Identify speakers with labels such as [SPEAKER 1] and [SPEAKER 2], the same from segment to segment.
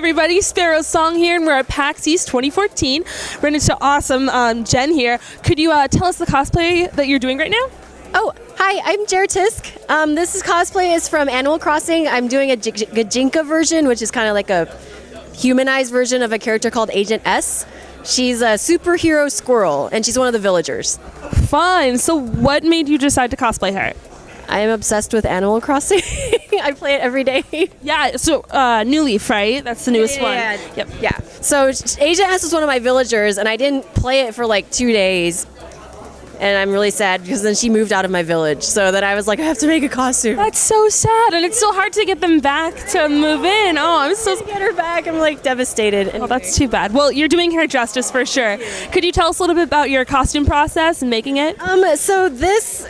[SPEAKER 1] everybody, Sparrow's Song here, and we're at PAX East 2014. We're into awesome Jen here. Could you tell us the cosplay that you're doing right now?
[SPEAKER 2] Oh, hi, I'm Ger Tysk. This cosplay is from Animal Crossing. I'm doing a Gajinka version, which is kind of like a humanized version of a character called Agent S. She's a superhero squirrel, and she's one of the villagers.
[SPEAKER 1] Fun. So what made you decide to cosplay her?
[SPEAKER 2] I am obsessed with Animal Crossing. I play it every day.
[SPEAKER 1] Yeah, so New Leaf, right? That's the newest one.
[SPEAKER 2] Yep. Yeah. So Agent S was one of my villagers, and I didn't play it for like 2 days. And I'm really sad because then she moved out of my village. So then I was like, I have to make a costume.
[SPEAKER 1] That's so sad, and it's so hard to get them back to move in. Oh, I'm so
[SPEAKER 2] get her back. I'm like devastated.
[SPEAKER 1] Oh, that's too bad. Well, you're doing her justice for sure. Could you tell us a little bit about your costume process and making it?
[SPEAKER 2] So this,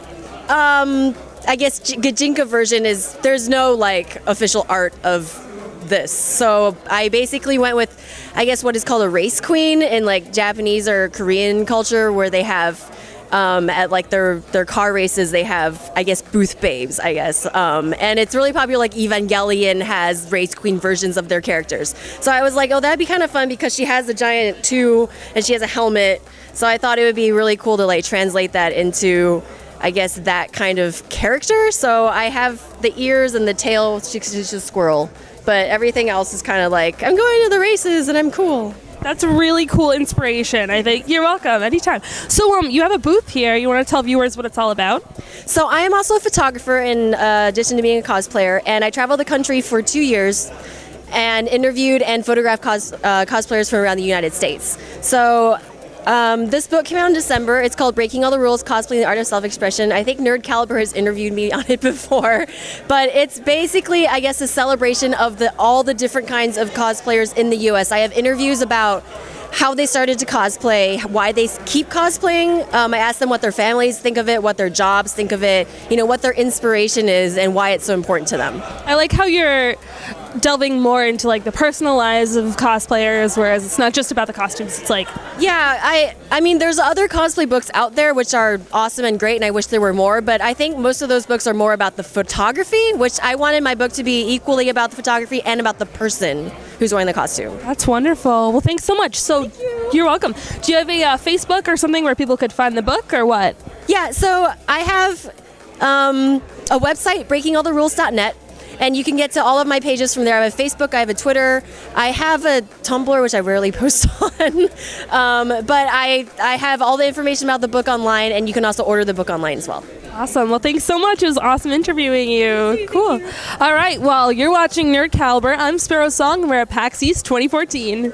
[SPEAKER 2] I guess Gajinka version is, there's no like official art of this. So I basically went with, I guess, what is called a race queen in like Japanese or Korean culture, where they have at like their car races, they have, I guess, booth babes, I guess. And it's really popular, like Evangelion has race queen versions of their characters. So I was like, oh, that'd be kind of fun because she has a giant two and she has a helmet. So I thought it would be really cool to like translate that into, I guess, that kind of character. So I have the ears and the tail, she's just a squirrel. But everything else is kind of like, I'm going to the races and I'm cool.
[SPEAKER 1] That's a really cool inspiration, I think. You're welcome, anytime. So you have a booth here. You want to tell viewers what it's all about?
[SPEAKER 2] So I am also a photographer in addition to being a cosplayer, and I traveled the country for 2 years and interviewed and photographed cosplayers from around the United States. So this book came out in December. It's called Breaking All the Rules, Cosplaying the Art of Self-Expression. I think Nerd Caliber has interviewed me on it before. But it's basically, I guess, a celebration of all the different kinds of cosplayers in the U.S. I have interviews about how they started to cosplay, why they keep cosplaying. I asked them what their families think of it, what their jobs think of it, what their inspiration is, and why it's so important to them.
[SPEAKER 1] I like how you're delving more into like the personal lives of cosplayers, whereas it's not just about the costumes. It's like,
[SPEAKER 2] yeah, I mean, there's other cosplay books out there which are awesome and great, and I wish there were more, but I think most of those books are more about the photography, which I wanted my book to be equally about the photography and about the person who's wearing the costume.
[SPEAKER 1] That's wonderful. Well, thanks so much. So you're welcome. Do you have a Facebook or something where people could find the book, or what?
[SPEAKER 2] Yeah, so I have a website, breakingalltherules.net. And you can get to all of my pages from there. I have a Facebook, I have a Twitter, I have a Tumblr, which I rarely post on. But I have all the information about the book online, and you can also order the book online as well.
[SPEAKER 1] Awesome. Well, thanks so much. It was awesome interviewing you. Cool. All right. Well, you're watching Nerd Caliber. I'm Sparrow's Song, and we're at PAX East 2014.